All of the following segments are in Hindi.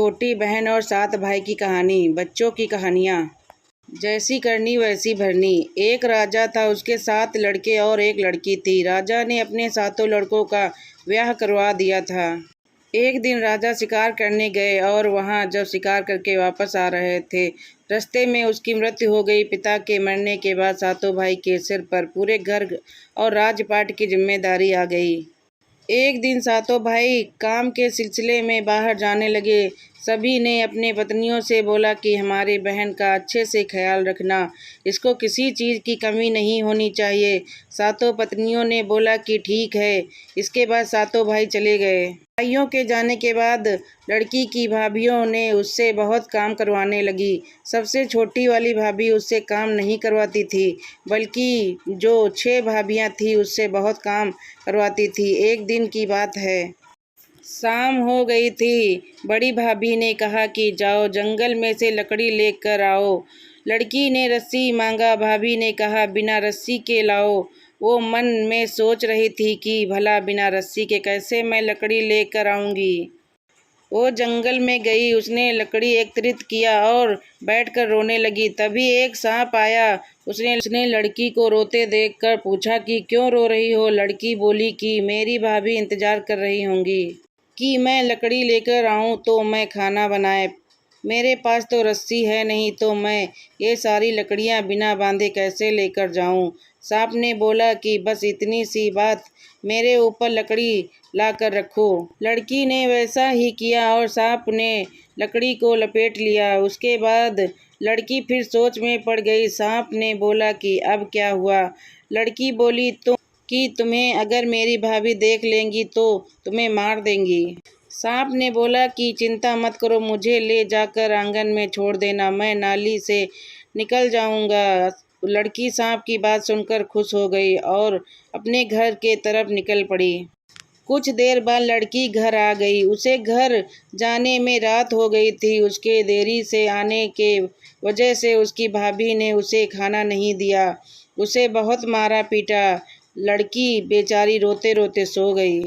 छोटी बहन और 7 भाई की कहानी। बच्चों की कहानियाँ। जैसी करनी वैसी भरनी। एक राजा था, उसके 7 लड़के और एक लड़की थी। राजा ने अपने 7 लड़कों का ब्याह करवा दिया था। एक दिन राजा शिकार करने गए और वहाँ जब शिकार करके वापस आ रहे थे, रास्ते में उसकी मृत्यु हो गई। पिता के मरने के बाद 7 भाई के सिर पर पूरे घर और राजपाट की जिम्मेदारी आ गई। एक दिन 7 भाई काम के सिलसिले में बाहर जाने लगे। सभी ने अपने पत्नियों से बोला कि हमारी बहन का अच्छे से ख्याल रखना, इसको किसी चीज़ की कमी नहीं होनी चाहिए। 7 पत्नियों ने बोला कि ठीक है। इसके बाद 7 भाई चले गए। भाइयों के जाने के बाद लड़की की भाभीयों ने उससे बहुत काम करवाने लगी। सबसे छोटी वाली भाभी उससे काम नहीं करवाती थी, बल्कि जो 6 भाभियाँ थीं उससे बहुत काम करवाती थी। एक दिन की बात है, शाम हो गई थी। बड़ी भाभी ने कहा कि जाओ जंगल में से लकड़ी लेकर आओ। लड़की ने रस्सी मांगा, भाभी ने कहा बिना रस्सी के लाओ। वो मन में सोच रही थी कि भला बिना रस्सी के कैसे मैं लकड़ी लेकर आऊँगी। वो जंगल में गई, उसने लकड़ी एकत्रित किया और बैठकर रोने लगी। तभी एक सांप आया। उसने लड़की को रोते देखकर पूछा कि क्यों रो रही हो। लड़की बोली कि मेरी भाभी इंतजार कर रही होंगी कि मैं लकड़ी लेकर आऊं तो मैं खाना बनाए। मेरे पास तो रस्सी है नहीं, तो मैं ये सारी लकड़ियां बिना बांधे कैसे लेकर जाऊं। सांप ने बोला कि बस इतनी सी बात, मेरे ऊपर लकड़ी लाकर रखो। लड़की ने वैसा ही किया और सांप ने लकड़ी को लपेट लिया। उसके बाद लड़की फिर सोच में पड़ गई। सांप ने बोला कि अब क्या हुआ। लड़की बोली तुम्हें अगर मेरी भाभी देख लेंगी तो तुम्हें मार देंगी। सांप ने बोला कि चिंता मत करो, मुझे ले जाकर आंगन में छोड़ देना, मैं नाली से निकल जाऊंगा। लड़की सांप की बात सुनकर खुश हो गई और अपने घर के तरफ निकल पड़ी। कुछ देर बाद लड़की घर आ गई। उसे घर जाने में रात हो गई थी। उसके देरी से आने के वजह से उसकी भाभी ने उसे खाना नहीं दिया, उसे बहुत मारा पीटा। लड़की बेचारी रोते रोते सो गई।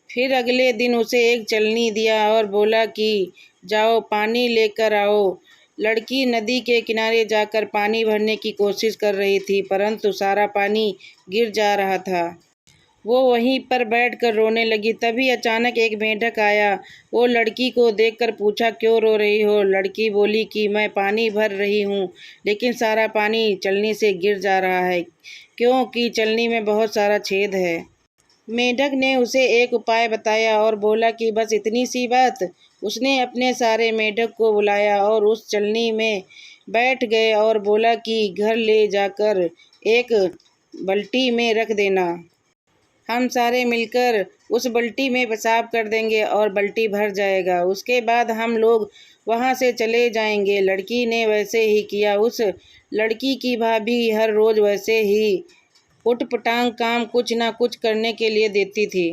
फिर अगले दिन उसे एक चलनी दिया और बोला कि जाओ पानी लेकर आओ। लड़की नदी के किनारे जाकर पानी भरने की कोशिश कर रही थी, परंतु सारा पानी गिर जा रहा था। वो वहीं पर बैठकर रोने लगी। तभी अचानक एक मेंढक आया। वो लड़की को देखकर पूछा क्यों रो रही हो। लड़की बोली कि मैं पानी भर रही हूँ, लेकिन सारा पानी चलनी से गिर जा रहा है, क्योंकि चलनी में बहुत सारा छेद है। मेंढक ने उसे एक उपाय बताया और बोला कि बस इतनी सी बात। उसने अपने सारे मेंढक को बुलाया और उस चलनी में बैठ गए और बोला कि घर ले जाकर एक बाल्टी में रख देना। हम सारे मिलकर उस बाल्टी में पेशाब कर देंगे और बाल्टी भर जाएगा। उसके बाद हम लोग वहाँ से चले जाएंगे। लड़की ने वैसे ही किया। उस लड़की की भाभी हर रोज़ वैसे ही उटपटांग काम कुछ ना कुछ करने के लिए देती थी।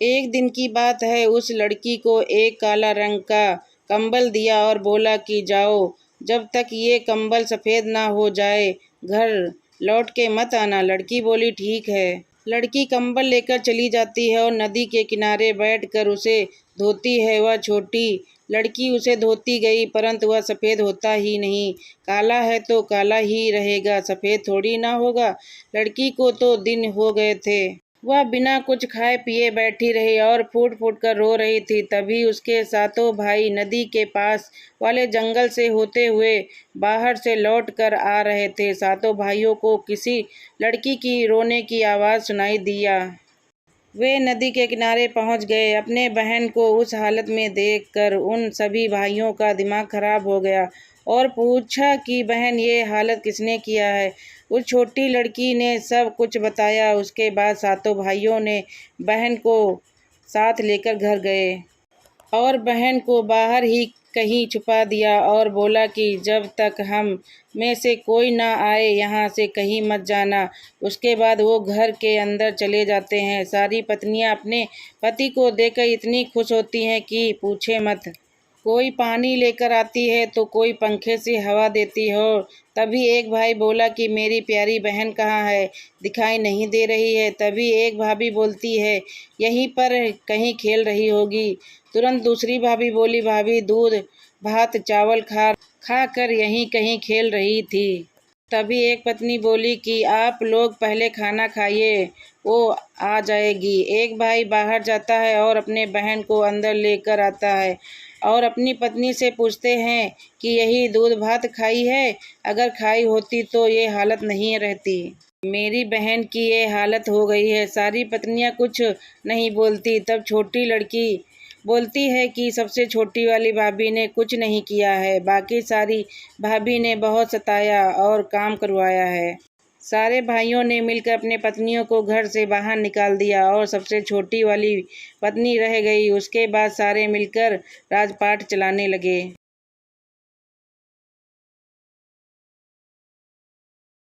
एक दिन की बात है, उस लड़की को एक काला रंग का कंबल दिया और बोला कि जाओ, जब तक ये कंबल सफ़ेद ना हो जाए घर लौट के मत आना। लड़की बोली ठीक है। लड़की कंबल लेकर चली जाती है और नदी के किनारे बैठकर उसे धोती है। वह छोटी लड़की उसे धोती गई, परंतु वह सफ़ेद होता ही नहीं। काला है तो काला ही रहेगा, सफ़ेद थोड़ी ना होगा। लड़की को तो दिन हो गए थे। वह बिना कुछ खाए पिए बैठी रही और फूट फूट कर रो रही थी। तभी उसके 7 भाई नदी के पास वाले जंगल से होते हुए बाहर से लौट कर आ रहे थे। 7 भाइयों को किसी लड़की की रोने की आवाज़ सुनाई दिया। वे नदी के किनारे पहुंच गए। अपने बहन को उस हालत में देखकर उन सभी भाइयों का दिमाग खराब हो गया और पूछा कि बहन, ये हालत किसने किया है। उस छोटी लड़की ने सब कुछ बताया। उसके बाद 7 भाइयों ने बहन को साथ लेकर घर गए और बहन को बाहर ही कहीं छुपा दिया और बोला कि जब तक हम में से कोई ना आए यहाँ से कहीं मत जाना। उसके बाद वो घर के अंदर चले जाते हैं। सारी पत्नियाँ अपने पति को देखकर इतनी खुश होती हैं कि पूछे मत। कोई पानी लेकर आती है तो कोई पंखे से हवा देती हो। तभी एक भाई बोला कि मेरी प्यारी बहन कहाँ है, दिखाई नहीं दे रही है। तभी एक भाभी बोलती है, यहीं पर कहीं खेल रही होगी। तुरंत दूसरी भाभी बोली, भाभी दूध भात चावल खा कर यहीं कहीं खेल रही थी। तभी एक पत्नी बोली कि आप लोग पहले खाना खाइए, वो आ जाएगी। एक भाई बाहर जाता है और अपने बहन को अंदर लेकर आता है और अपनी पत्नी से पूछते हैं कि यही दूध भात खाई है, अगर खाई होती तो ये हालत नहीं रहती। मेरी बहन की ये हालत हो गई है। सारी पत्नियां कुछ नहीं बोलती। तब छोटी लड़की बोलती है कि सबसे छोटी वाली भाभी ने कुछ नहीं किया है, बाकी सारी भाभी ने बहुत सताया और काम करवाया है। सारे भाइयों ने मिलकर अपने पत्नियों को घर से बाहर निकाल दिया और सबसे छोटी वाली पत्नी रह गई। उसके बाद सारे मिलकर राजपाट चलाने लगे।